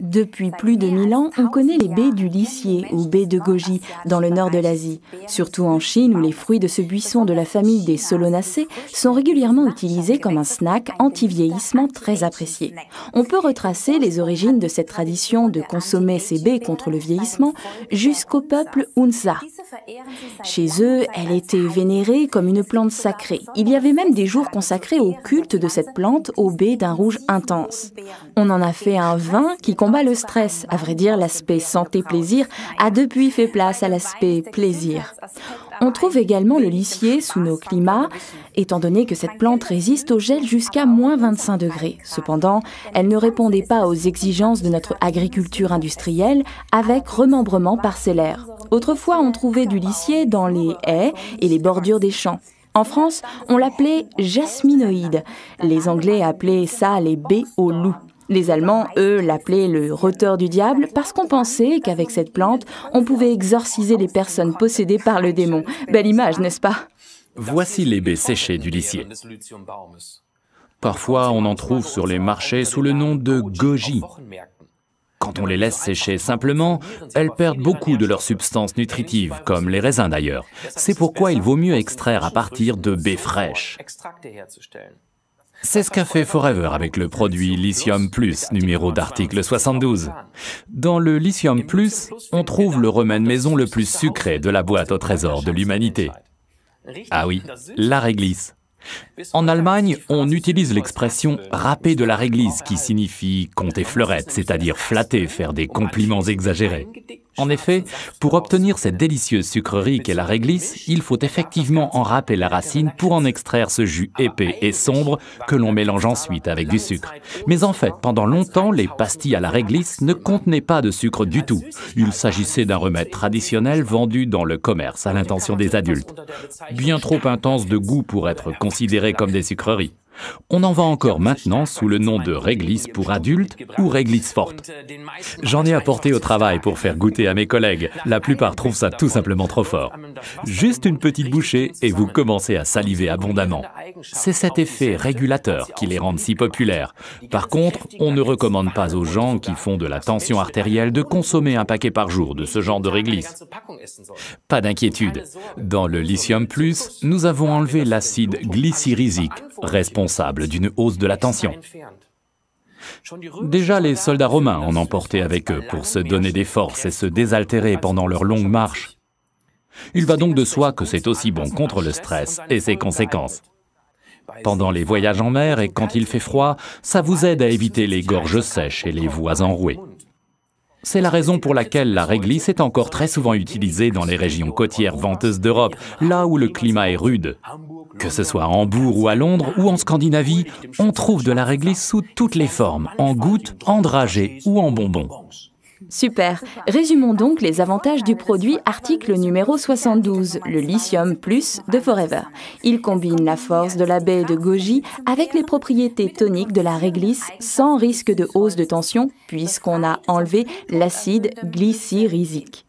Depuis plus de 1000 ans, on connaît les baies du lisier ou baies de goji dans le nord de l'Asie, surtout en Chine où les fruits de ce buisson de la famille des Solanacées sont régulièrement utilisés comme un snack anti-vieillissement très apprécié. On peut retracer les origines de cette tradition de consommer ces baies contre le vieillissement jusqu'au peuple Hunza. Chez eux, elle était vénérée comme une plante sacrée. Il y avait même des jours consacrés au culte de cette plante aux baies d'un rouge intense. On en a fait un vin qui combat le stress. À vrai dire, l'aspect santé-plaisir a depuis fait place à l'aspect plaisir. On trouve également le lisier sous nos climats, étant donné que cette plante résiste au gel jusqu'à moins 25 degrés. Cependant, elle ne répondait pas aux exigences de notre agriculture industrielle avec remembrement parcellaire. Autrefois, on trouvait du lisier dans les haies et les bordures des champs. En France, on l'appelait jasminoïde. Les Anglais appelaient ça les baies au loup. Les Allemands, eux, l'appelaient le roteur du diable parce qu'on pensait qu'avec cette plante, on pouvait exorciser les personnes possédées par le démon. Belle image, n'est-ce pas? Voici les baies séchées du lisier. Parfois, on en trouve sur les marchés sous le nom de goji. Quand on les laisse sécher simplement, elles perdent beaucoup de leurs substances nutritives, comme les raisins d'ailleurs. C'est pourquoi il vaut mieux extraire à partir de baies fraîches. C'est ce qu'a fait Forever avec le produit Lithium Plus, numéro d'article 72. Dans le Lithium Plus, on trouve le remède maison le plus sucré de la boîte au trésor de l'humanité. Ah oui, la réglisse. En Allemagne, on utilise l'expression « râper de la réglisse » qui signifie compter fleurette, c'est-à-dire flatter, faire des compliments exagérés. En effet, pour obtenir cette délicieuse sucrerie qu'est la réglisse, il faut effectivement en râper la racine pour en extraire ce jus épais et sombre que l'on mélange ensuite avec du sucre. Mais en fait, pendant longtemps, les pastilles à la réglisse ne contenaient pas de sucre du tout. Il s'agissait d'un remède traditionnel vendu dans le commerce à l'intention des adultes. Bien trop intense de goût pour être considéré comme des sucreries. On en vend encore maintenant sous le nom de réglisse pour adultes ou réglisse forte. J'en ai apporté au travail pour faire goûter à mes collègues. La plupart trouvent ça tout simplement trop fort. Juste une petite bouchée et vous commencez à saliver abondamment. C'est cet effet régulateur qui les rend si populaires. Par contre, on ne recommande pas aux gens qui font de la tension artérielle de consommer un paquet par jour de ce genre de réglisse. Pas d'inquiétude. Dans le Lithium Plus, nous avons enlevé l'acide glycyrrhésique, responsable d'une hausse de la tension. Déjà, les soldats romains en emportaient avec eux pour se donner des forces et se désaltérer pendant leur longue marche. Il va donc de soi que c'est aussi bon contre le stress et ses conséquences. Pendant les voyages en mer et quand il fait froid, ça vous aide à éviter les gorges sèches et les voies enrouées. C'est la raison pour laquelle la réglisse est encore très souvent utilisée dans les régions côtières venteuses d'Europe, là où le climat est rude. Que ce soit à Hambourg ou à Londres ou en Scandinavie, on trouve de la réglisse sous toutes les formes, en gouttes, en dragées ou en bonbons. Super. Résumons donc les avantages du produit article numéro 72, le Lithium Plus de Forever. Il combine la force de la baie de goji avec les propriétés toniques de la réglisse sans risque de hausse de tension puisqu'on a enlevé l'acide glycyrrhésique.